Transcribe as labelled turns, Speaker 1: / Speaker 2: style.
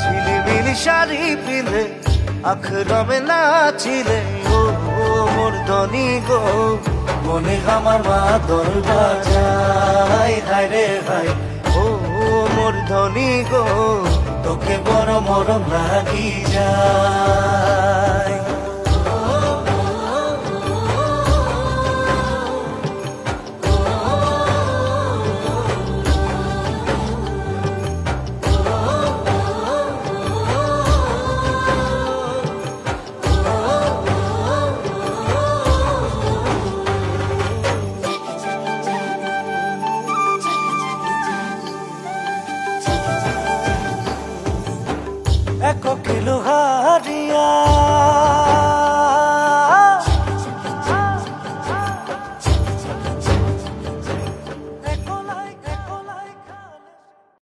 Speaker 1: ঝিলিমিলি শাড়ি পিলে আখরমে নাচিলে ও মোর ধনী গো মনে আমার মাদল বাজায় হায় রে হায় ও মোর ধনী গো তোকে বড় মরম লাগি যায়। এক কিলো হারিয়া